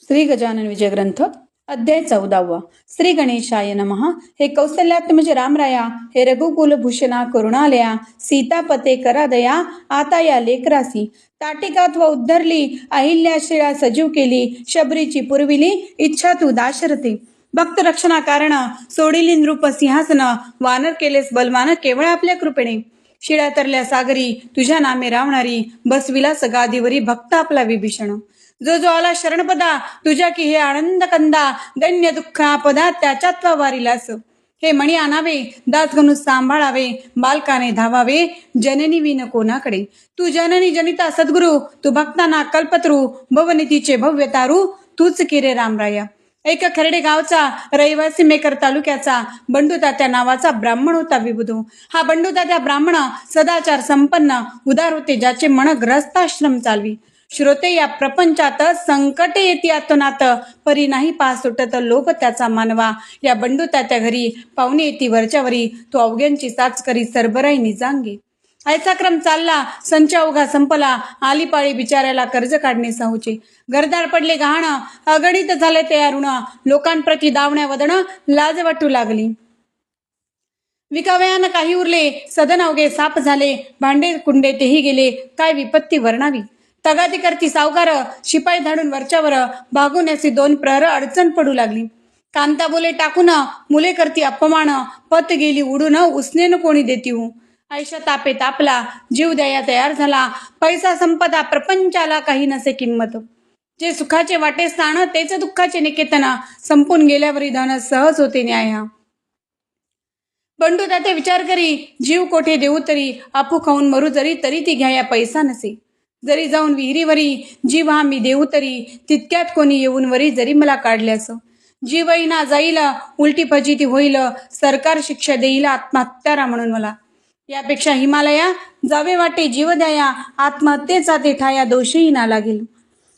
श्री गजानन विजय ग्रंथ अध्याय 14. श्री गणेशाय नमः. हे कौसल्यात्मज रामराया, हे रघुकुल भूषणा करुणालया, सीतापते करादया, आता या लेकरासी ताटिकात व उद्धरली, अहिल्याशिळा सजीव केली, शबरीची पुरविली इच्छा तू दाशरथे. भक्त रक्षणा कारण सोडिली नृप सिंहासन, वानर केलेस बलवान केवळ आपल्या कृपेने. शिळा तरल्या सागरी तुझ्या नामे रावणारी, बसविला सगादीवरी भक्त आपला विभीषण. जो जो आला शरणपदा तुझ्या की हे आनंद कंदा, दैन्य दुःख आपदा त्याच्यात वारिलास. हे मणी आणावे दास घनु सांभाळावे, बालकाने धावावे जननी विन कोणाकडे. तू जननी जनिता सद्गुरु, तू भक्तांना कल्पतरू, भवनितीचे भव्य तारू तूच किरे रामराया. एक खर्डे गावचा रहिवासी मेकर तालुक्याचा बंडू तात्या नावाचा ब्राह्मण होता विबुधू. हा बंडू तात्या ब्राह्मण सदाचार संपन्न उदार होते, ज्याचे मन ग्रस्ताश्रम चालवी. श्रोते या प्रपंचात संकटे येती आतोनात, परी नाही पास सुटत लोक त्याचा मानवा. या बंडू त्याच्या घरी पाहुणे येती वरच्यावरी, तो अवघ्यांची साच करी सरबराई निजांगे. ऐसा क्रम चालला, संच अवघा संपला, आली पाळी बिचाऱ्याला कर्ज काढणे साहूचे. घरदार पडले गहाण, अगणित झाले ते ऋण, लोकांप्रती दावण्या वदन लाज वाटू लागली. विकावयानं काही उरले, सदन अवघे साप झाले, भांडे कुंडे तेही गेले, काय विपत्ती वर्णावी. तगादी करती सावकार, शिपाई धाडून वरच्यावर, भागुण्याची दोन प्रहर अडचण पडू लागली. कांता बोले टाकून, मुले करती अपमान, पत गेली उडून, उसनेन कोणी देती हू. आयशा तापे तापला, जीव द्याया तयार झाला, पैसा संपदा प्रपंचाला काही नसे किंमत. जे सुखाचे वाटे स्थान तेच दुःखाचे निकेतन, संपून गेल्यावरी धन सहज होते न्याय. बंडू त्याचे विचार करी, जीव कोठे देऊ तरी, आपू खाऊन मरू जरी तरी ती घ्याया पैसा नसे. जरी जाऊन विहिरीवरी जीव हा मी देऊ तरी, तितक्यात कोणी येऊन वरी जरी मला काढल्यास. जीवही ना जाईल, उलटी फजिती होईल, सरकार शिक्षा देईल आत्महत्यारा म्हणून मला. यापेक्षा हिमालया जावे वाटे जीव द्याया, आत्महत्येचा ते ठाया दोषही ना लागेल.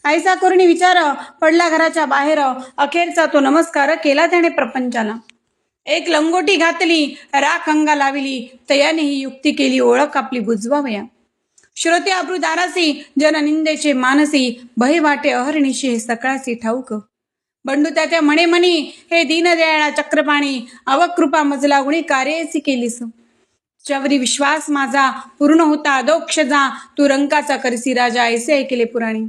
ऐसा करुणी विचार पडला घराच्या बाहेर, अखेरचा तो नमस्कार केला त्याने प्रपंचाला. एक लंगोटी घातली, राख अंगा लाविली, तयाने ही युक्ती केली, ओळख आपली बुजवावया. श्रोते अब्रुदारासी जननिंदेचे मानसी, भय वाटे अहर्निशी हे सकाळसी ठाऊक. बंडू त्याच्या म्हणे म्हणी, हे दीनदयाळा चक्रपाणी, अवकृपा मजला गुणी कार्यासी केलीस. तुझ्यावरी विश्वास माझा पूर्ण होता अदोक्ष जा, तू रंकाचा करसी राजा ऐसे ऐकले पुराणी.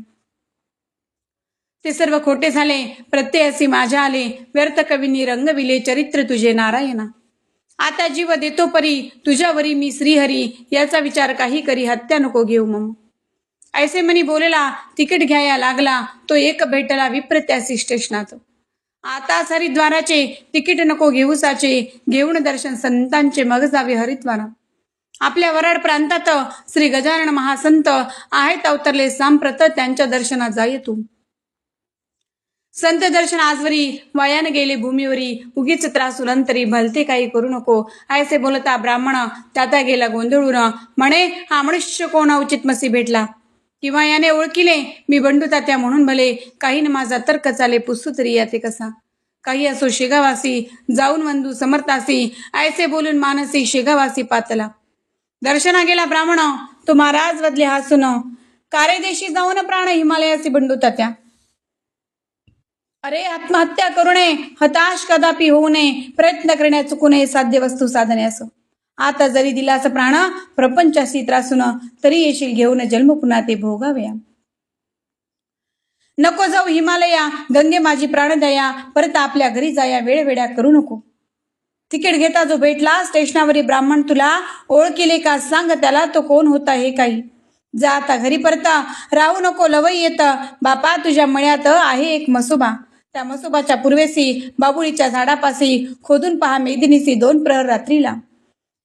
ते सर्व खोटे झाले, प्रत्ययासी माझ्या आले, व्यर्थ कवींनी रंगविले चरित्र तुझे नारायणा. आता जीव देतो परी तुझ्यावरी मी श्रीहरी, याचा विचार काही करी हत्या नको घेऊ मम. ऐसे मनी बोलेला तिकीट घ्याया लागला, तो एक भेटला विप्र त्यासी स्टेशनात. आता हरिद्वाराचे तिकीट नको घेऊसाचे, घेऊन दर्शन संतांचे मग जावे हरिद्वारा. आपल्या वराड प्रांतात श्री गजानन महासंत आहेत अवतरले सांप्रत, त्यांच्या दर्शनात जाय तू. संत दर्शन आजवरी वायान गेले भूमीवरी, उगीच त्रासून अंतरी भलते काही करू नको. ऐसे बोलता ब्राह्मण त्याता गेला गोंधळून, म्हणे हा मनुष्य कोण उचित मसी भेटला. किंवा याने ओळखिले मी बंडू तात्या म्हणून भले, काही न माझा तर्क चाले पुसू तरी याते कसा. काही असो शेगावासी जाऊन वंदू समर्थासी, ऐसे बोलून मानसी शेगावासी पातला. दर्शना गेला ब्राह्मण तो महाराज बदले हसून, कारेदेशी जाऊन प्राण हिमालयासी बंडू तात्या. अरे आत्महत्या करू नये, हताश कदापि होऊ नये, प्रयत्न करण्या चुकू नये साध्य वस्तू साधण्यास. आता जरी दिलास प्राण प्रपंचासी त्रासून, तरी येशील घेऊन जन्म पुन्हा ते भोगाव्या. नको जाऊ हिमालया गंगे माझी प्राणदया, परत आपल्या घरी जाया वेळ वेड्या करू नको. तिकीट घेता जो भेटला स्टेशनावरी ब्राह्मण, तुला ओळखिले का सांग त्याला, तो कोण होता हे काही. जा आता घरी परता, राहू नको लवई येत, बापा तुझ्या मळ्यात आहे एक मसोबा. त्या मसोबाच्या पूर्वेसी बाबुळीच्या झाडापाशी खोदून पहा मेदिनीसी दोन प्रहर रात्रीला.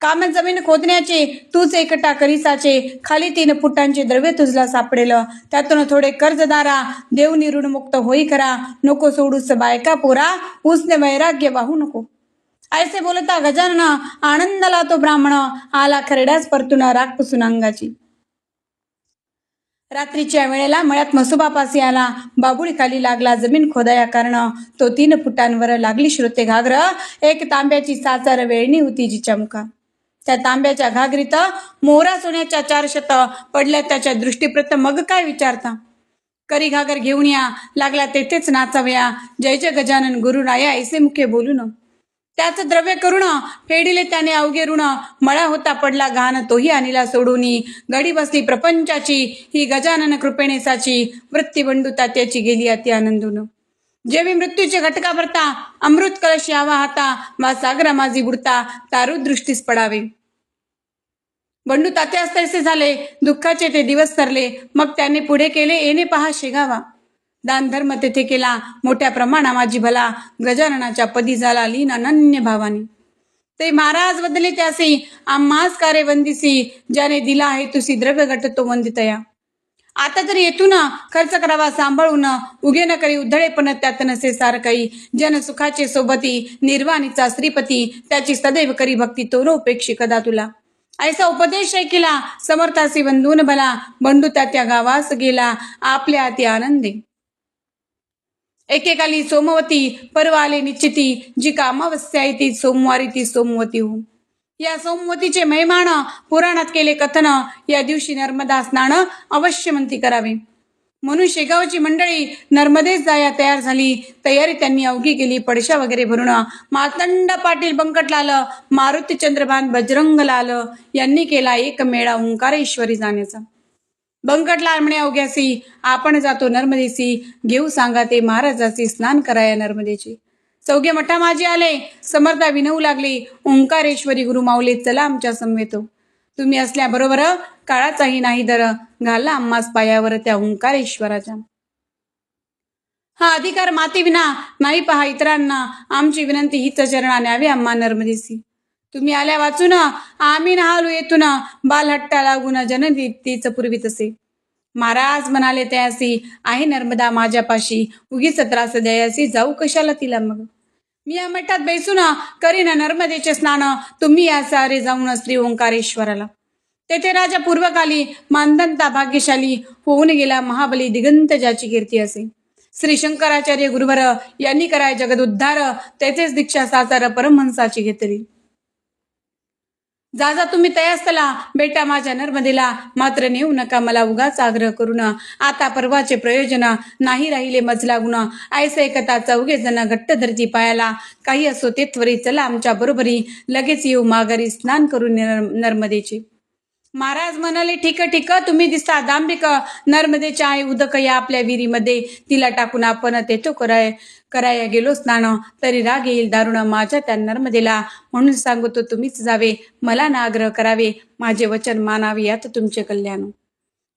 काम जमीन खोदण्याचे तूच एकटा करीसाचे, खाली 3 फुटांचे द्रव्य तुझला सापडेल, त्यातून थोडे कर्जदारा, देवनी ऋणमुक्त होई खरा, नको सोडूस बायका पोरा, उसने वैराग्य वाहू नको. ऐसे बोलता गजानन आनंदाला तो ब्राह्मण, आला खरड्यास परतून राख पुसून अंगाची. रात्रीच्या वेळेला मळ्यात मसोबापासी आला, बाबुळी खाली लागला जमीन खोदाया कारण, तो 3 फुटांवर लागली श्रोते घागर. एक तांब्याची साचार वेळणी होती जी चमका. त्या तांब्याच्या घागरीत मोहरा सोन्याच्या 400 पडल्या त्याच्या दृष्टीप्रत, मग काय विचारता. करी घागर घेऊन या, लागला तेथेच नाचावया, जय जय गजानन गुरुराया ऐसे मुखे बोलून. त्याच द्रव्य करुण फेडिले त्याने अवघे ऋण, मळा होता पडला घाण तोही अनिला सोडूनी, गडी बसली प्रपंचाची ही गजानन कृपेने साची, वृत्ती बंडू तात्याची गेली अति आनंदून. जेवी मृत्यूचे घटका भरता, अमृत कलश यावा हाता, मा सागरा माझी बुडता, तारू दृष्टीस पडावे. बंडू तात्यास तैसे झाले, दुःखाचे ते दिवस सरले, मग त्याने पुढे केले येणे पहा शेगावा. दान धर्म तेथे केला मोठ्या प्रमाणा माझी भला, गजाननाच्या पदी झाला लीन अनन्य भावानी. ते महाराज बदले त्यासी, आम्हास कारे वंदिसी, ज्याने दिला आहे तुसी द्रव्य घट तो वंदितया. आता तरी येथून खर्च करावा सांभाळून, उगे न करी उधळेपण त्यात नसे सार काही, जन सुखाचे सोबती निर्वाणीचा श्रीपती, त्याची सदैव करी भक्ती तो न उपेक्षी कदा तुला. ऐसा उपदेश ऐकिला समर्थासी वंदून भला, बंडू त्या गावास गेला आपल्या अति आनंदे. एकेकाली सोमवती परवा आले निश्चिती, जी कामावस्या ती सोमवारी ती सोमवती हो. या सोमवतीचे महिमान पुराणात केले कथन, या दिवशी नर्मदा स्नान अवश्य म्हणती करावे. म्हणून शेगावची मंडळी नर्मदेस जाया तयार झाली. तयारी त्यांनी अवघी केली पडशा वगैरे भरून. मार्तंड पाटील बंकटलाल, मारुती चंद्रभान बजरंगलाल यांनी केला एक मेळा ओंकारेश्वरी जाण्याचा. बंकटलाल म्हणे अवघ्यासी, आपण जातो नर्मदेसी, घेऊ सांगा ते महाराजासी स्नान कराया नर्मदेची. चौघे मठा माझे आले, समर्था विनवू लागले, ओंकारेश्वरी गुरु माऊले चला आमच्या समवेत. तुम्ही असल्याबरोबर काळाचाही नाही दर, घालला आम्हास पायावर त्या ओंकारेश्वराच्या. हा अधिकार माती विना नाही पहा इतरांना, आमची विनंती हीच चरणा न्यावी आम्हा नर्मदेसी. तुम्ही आल्या वाचून आम्ही नहालू येथून, बालहट्टा लागून जननी तीच पूर्वी तसे. महाराज म्हणाले त्यासी, आहे नर्मदा माझ्यापाशी, उगीच त्रास द्यायासी, जाऊ कशाला तिला मग. मी या मठात बैसून करीन नर्मदेचे स्नान, तुम्ही या सारे जाऊन श्री ओंकारेश्वराला. तेथे राजा पूर्वकाली मानदंता भाग्यशाली, होऊन गेला महाबली दिगंत ज्याची कीर्ती असे. श्री शंकराचार्य गुरुवर यांनी कराय जगद उद्धार, तेथेच दीक्षा साचार परमहंसाची घेतली. जा तुम्ही तयास्तला, बेटा माझ्या नर्मदेला, मात्र नेऊ नका मला उगाच आग्रह करून. आता परवाचे प्रयोजन नाही राहिले मजला गुण, ऐसे एकता चौघे जण घट्ट धरती पायाला, काही असो ते त्वरी चला आमच्या बरोबरी, लगेच येऊ माघारी स्नान करून नर्मदेचे. महाराज म्हणाले ठीक ठीक, तुम्ही दिसता दांभिक, नर्मदेच्या आहे उदक या आपल्या विहिरीमध्ये, तिला टाकून आपण तेथो कराया गेलो स्नान, तरी राग येईल दारुण माझ्या त्या नर्मदेला, म्हणून सांगतो तुम्हीच जावे, मला ना आग्रह करावे, माझे वचन मानावे यात तुमचे कल्याण.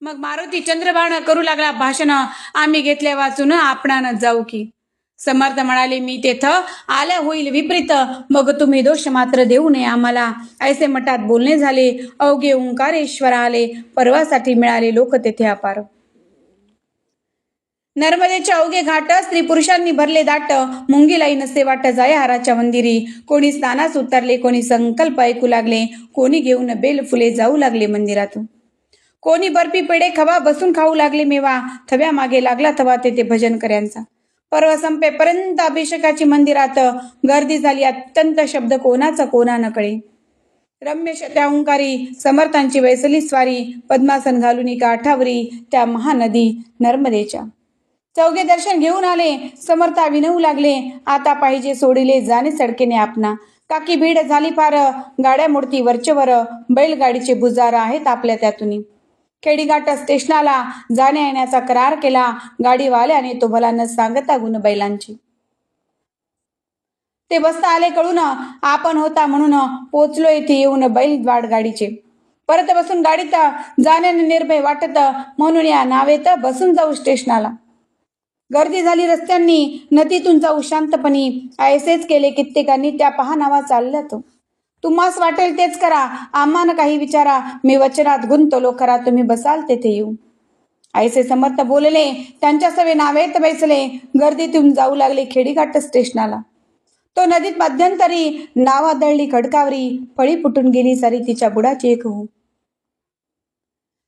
मग मारुती चंद्रभान करू लागला भाषण, आम्ही घेतल्या वाचून आपणान जाऊ की. समर्थ म्हणाले मी तेथ आल्या होईल विपरीत, मग तुम्ही दोष मात्र देऊ नये आम्हाला. ऐसे मठात बोलणे झाले, अवघे ओंकारेश्वर आले, परवासाठी मिळाले लोक तेथे अपार. नर्मदेचे अवघे घाट स्त्री पुरुषांनी भरले दाट, मुंगीलाई नसे वाट जाया हाराच्या मंदिरी. कोणी स्नानास उतरले, कोणी संकल्प ऐकू लागले, कोणी घेऊन बेल फुले जाऊ लागले मंदिरात. कोणी बर्फी पेढे खवा बसून खाऊ लागले मेवा, थव्या मागे लागला थवा तेथे भजन कर्यांचा. पर्व संपेपर्यंत अभिषेकाची मंदिरात गर्दी झाली, अत्यंत शब्द कोणाचा कोणा न कळे. रम्य त्या ओंकारी समर्थांची वैसली स्वारी, पद्मासन घालून काठावरी त्या महानदी नर्मदेच्या. चौघे दर्शन घेऊन आले, समर्था विनवू लागले, आता पाहिजे सोडिले जाणे सडकेने आपणा. काकी भीड झाली फार, गाड्या मूर्ती वरचेवर, बैलगाडीचे बुजार आहेत आपल्या त्यातून. खेडीघाट स्टेशनाला जाण्या येण्याचा करार केला, गाडीवाल्याने तो भला न सांगता गुण बैलांची. ते बसता आले कळून, आपण होता म्हणून पोचलो येथे येऊन बैलवाड गाडीचे. परत बसून गाडीत जाण्याने निर्भय वाटत, म्हणून या नावेत बसून जाऊ स्टेशनाला. गर्दी झाली रस्त्यांनी, नदीतून जाऊ शांतपणी, ऐसेच केले कित्येकांनी, त्या पहा नावा चालल्यात. तुम्हास वाटेल तेच करा, आम्हाला काही विचारा, मी वचनात गुंतलो खरा, तुम्ही बसाल तेथे येऊ. ऐसे समर्थ बोलले, त्यांच्या सवे नावेत बैसले, गर्दीतून जाऊ लागले खेडीघाट स्टेशनाला. तो नदीत मध्यंतरी नाव आदळली खडकावरी, फळी फुटून गेली सारी तिच्या बुडाची एक हो.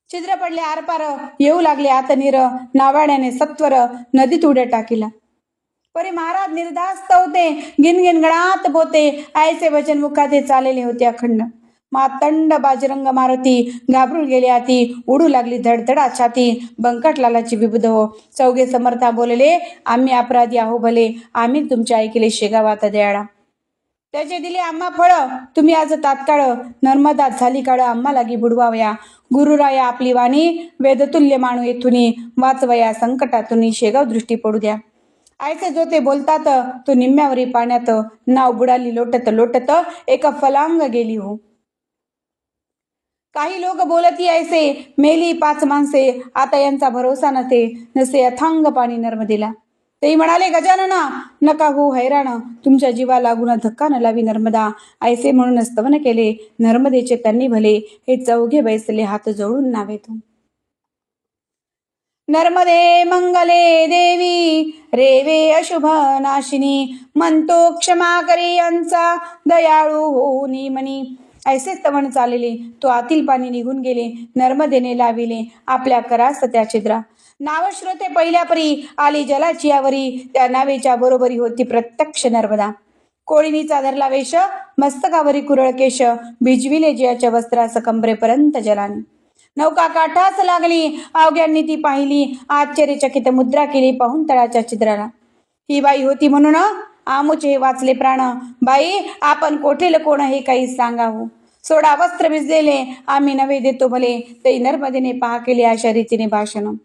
छिद्र पडले आरपार, येऊ लागले आत नीर, नावाड्याने सत्वर नदीत उड्या टाकीला. परी महाराज निर्धास्त होते, गिनगिन गणात पोते, ऐसे वचन मुखाते चाललेले होते अखंड. मातंड बाजरंग मारुती घाबरून गेले हाती, उडू लागली धडधडा छाती. बंकटलालाची विबुध हो. चौघे समर्था बोलले, आम्ही अपराधी आहो भले, आम्ही तुमच्या ऐकले शेगावात दयाळा. त्याचे दिले आम्हा फळ, तुम्ही आज तात्काळ नर्मदात झाली काळ आम्हा लागी बुडवावया. गुरुराया आपली वाणी वेदतुल्य मानू येथुनी, वाचवया संकटातून शेगाव दृष्टी पडू द्या. आयचे जो ते बोलतात तो निम्म्यावरी पाण्यात, नाव बुडाली लोटत लोटत एक फलांग गेली हो. काही लोक बोलती ऐसे, मेली 5 माणसे, आता यांचा भरोसा नसे अथांग पाणी नर्मदेला. ते म्हणाले, गजानना नका हो हैराण, तुमच्या जीवा लागून धक्का न लावी नर्मदा. ऐसे म्हणून स्तवन केले नर्मदेचे त्यांनी भले, हे चौघे बैसले हात जोडून नावे तू. नर्मदे मंगले देवी रेवे अशुभ नाशिनी, म्हणतो क्षमा करी यांचा दयाळू होऊनी मनी. ऐसे स्तवन चालले, तो आतील पाणी निघून गेले, नर्मदेने लाविले आपल्या करास त्या छिद्रा. नावश्रोते पहिल्या परी आली जलाची यावरी, त्या नावेच्या बरोबरी होती प्रत्यक्ष नर्मदा. कोळीनीचा धरला वेश, मस्तकावरी कुरळ केश, भिजविले जियाच्या वस्त्रास कंबरेपर्यंत जलाने. नौका काठास लागली, अवघ्यांनी ती पाहिली, आश्चर्यचकित मुद्रा केली पाहून तळाच्या छिद्राला. ही बाई होती म्हणून आमुचे हे वाचले प्राण, बाई आपण कोठेल कोण हे काही सांगावं. सोडा वस्त्र भिजलेले आम्ही नवे देतो भले, ते नर्मदेने पहा केले अशा रीतीने भाषण.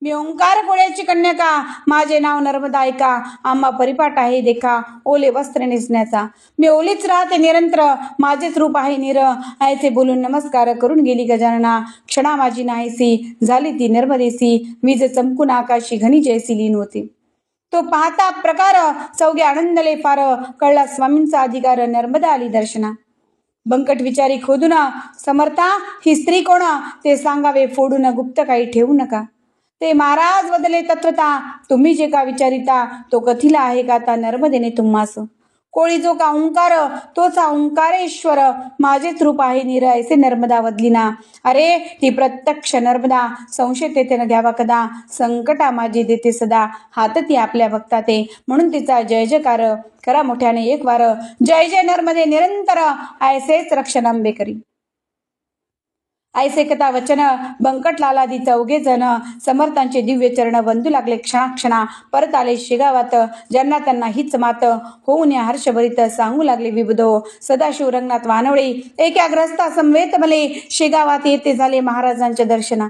मी ओंकार गोळ्याची कन्यका, माझे नाव नर्मदा ऐका, आम्हा परिपाठ आहे देखा ओले वस्त्र नेसण्याचा. मी ओलीच राहते निरंतर, माझेच रूप आहे निर. ऐसे बोलून नमस्कार करून गेली गजानना, क्षणा माझी नाहीसी झाली ती नर्मदेसी. वीज चमकून आकाशी घनी जैसी लीन होती. तो पाहता प्रकार चौघे आनंदले फार, कळला स्वामींचा अधिकार नर्मदा आली दर्शना. बंकट विचारी खोदून, समर्था ही स्त्री कोण, ते सांगावे फोडून, गुप्त काही ठेवू नका. ते महाराज बदले तत्वता, तुम्ही जे का विचारिता तो कथिला आहे का ता नर्मदेने तुम्हास. कोळी जो का ओंकार तोच ओंकारेश्वर, माझेच रूप आहे निर ऐसे नर्मदा वदलिना. अरे ती प्रत्यक्ष नर्मदा, संशय तेथे न घ्यावा कदा, संकटा माझी देते सदा, हात ती आपल्या भक्ताते, म्हणून तिचा जय जयकार करा मोठ्याने एक वार. जय जय नर्मदे निरंतर, ऐसेच रक्षणांबे करी. ऐसे कथा वचन बंकटलालादी चौघे जण समर्थांचे दिव्य चरण वंदू लागले क्षणाक्षणा. परत आले शेगावात, ज्यांना त्यांना हीच मात, होऊन या हर्षभरित सांगू लागले विबुधो. सदाशिव रंगनाथ वानवळे एकाग्रस्ता समवेत भले, शेगावात येते झाले महाराजांच्या दर्शना.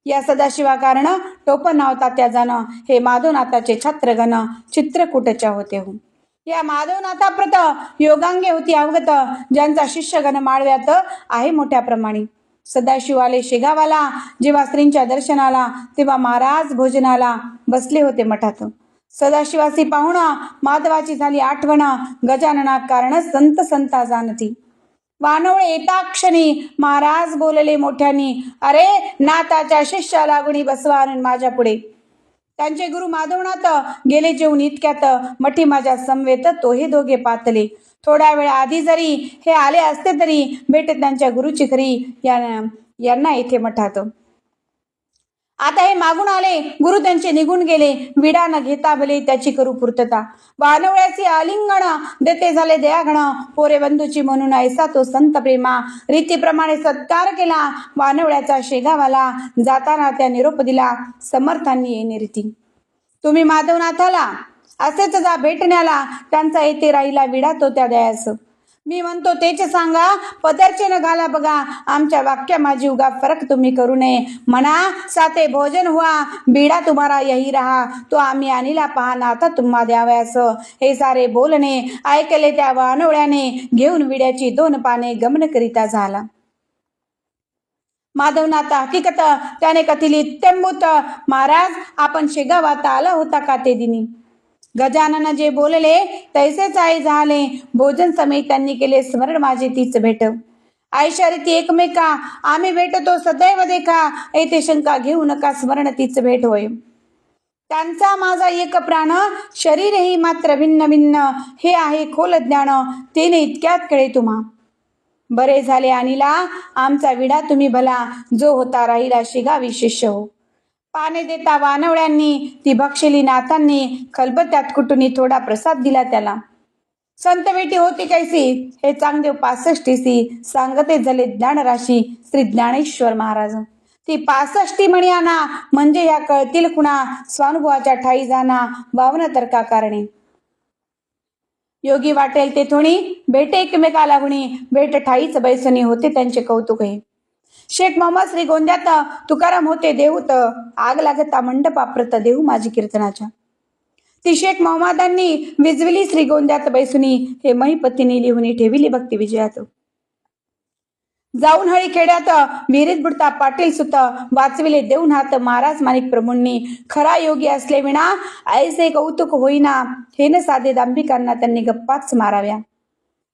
या सदाशिवा कारण टोपण नाव तात्या जाण, हे माधवनाथाचे छत्रगण चित्रकूटच्या होते हो. या माधवनाथाप्रत योगांगे होती अवगत, ज्यांचा शिष्यगण माळव्यात आहे मोठ्या प्रमाणे. सदाशिव आले शेगावाला, जेव्हा स्त्रींच्या दर्शनाला, तेव्हा महाराज भोजनाला बसले होते मठात. सदाशिवासी पाहुण माधवाची झाली आठवण, गजानना कारण संत संता जाणती. वानवळे येता क्षणी महाराज बोलले मोठ्यानी, अरे नाथाच्या शिष्या लागुणी बसवा माझ्या पुढे. त्यांचे गुरु माधवनाथ गेले जेवून इतक्यात, मठी माझ्या समवेत तो हे दोघे पातले. थोड्या वेळ आधी जरी हे आले असते तरी भेट त्यांच्या गुरुची खरी, यांना येथे मठात. आता हे मागून आले, गुरु त्यांचे निघून गेले, विडा न घेता भले त्याची करू पूर्तता. वानवळ्याची आलिंगण देते झाले दयाघण, पोरे बंधूची म्हणून ऐसा तो संत प्रेमा. रीतीप्रमाणे सत्कार केला वानवळ्याचा शेगावाला, जाताना त्या निरोप दिला समर्थांनी येणे रीती. तुम्ही माधवनाथाला असेच जा भेटण्याला, त्यांचा येथे राहिला विडा तो त्या दयास. मी म्हणतो तेच सांगा, पदरचे न घाला बघा, आमच्या वाक्या माझी उगा फरक तुम्ही करू नये. म्हणा साते भोजन हुआ, बिडा तुम्हारा यही रहा, तो आम्ही आणीला पहा नाथा तुम्हा द्याव्यास. हे सारे बोलणे ऐकले त्या वानवळ्याने, घेऊन विड्याची 2 पाने गमन करिता झाला. माधवनाथ हकीकत त्याने कथिली इत्यंभूत, महाराज आपण शेगावात आला होता का ते दिनी. गजानन जे बोलले तैसेच आई झाले, भोजन समेत त्यांनी केले स्मरण माझे तीच भेट. आयशारीती एकमेका आम्ही भेटतो सदैव देखा, येथे शंका घेऊ नका स्मरण तीच भेट होय. त्यांचा माझा एक प्राण, शरीरही मात्र भिन्न भिन्न, हे आहे खोल ज्ञान, तेने इतक्यात कळे तुम्हा. बरे झाले अनिला आमचा विडा तुम्ही भला, जो होता राहिला शेगावी शिष्य हो. पाने देता वानवळ्यांनी ती भक्षली नाथांनी, खलबत्त्यात कुटुनी थोडा प्रसाद दिला त्याला. संत वेटी होती कैसी हे चांगदेव 65सी सांगते झाले ज्ञानराशी श्री ज्ञानेश्वर महाराज. ती 65 म्हणी आणा म्हणजे या कळतील कुणा स्वानुभवाच्या ठाई जाना वावना तर्का कारणे. योगी वाटेल ते थोणी भेटे एकमेकाला गुणी भेट ठाईच बैसणी होते त्यांचे कौतुक हे. शेख मोहम्मद श्री गोंद्यात तुकाराम होते देऊत आग लागता मंडपा प्रत देऊ माझी कीर्तनाच्या. ती शेख मोहम्मदांनी विजविली श्री गोंद्यात बैसुनी हे महिपतीने लिहुनी ठेविली भक्ती विजयात. जाऊन हळी खेड्यात विहिरीत बुडता पाटील सुत वाचविले देऊन हात महाराज माणिक प्रभूंनी. खरा योगी असले विना ऐसे कौतुक होईना हे न साधे दांभिकांना त्यांनी गप्पाच माराव्या.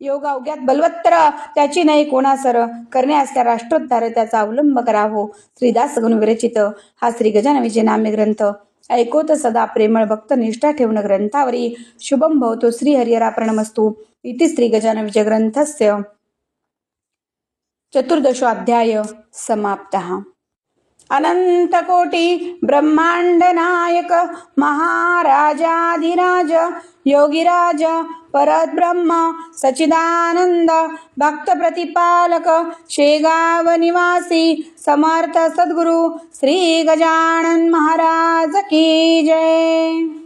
योगा उग्यात बलवत्तर त्याची नाही कोणासर करण्यास त्या राष्ट्रोद्धार त्याचा अवलंब करावो. श्रीदास गुण विरचित हा श्री गजानन विजय नामे ग्रंथ ऐकोत सदा प्रेमळ भक्त निष्ठा ठेवण ग्रंथावरी शुभम भवतो श्री हरिहराप्रणमस्तु इति श्री गजानन विजय ग्रंथस्य चतुर्दशोऽध्याय समाप्तः. अनंत कोटी ब्रह्मांड नायक महाराजाधिराज योगीराज परब्रह्म सच्चिदानंद भक्त प्रतिपालक शेगाव निवासी समर्थ सद्गुरु श्री गजानन महाराज की जय.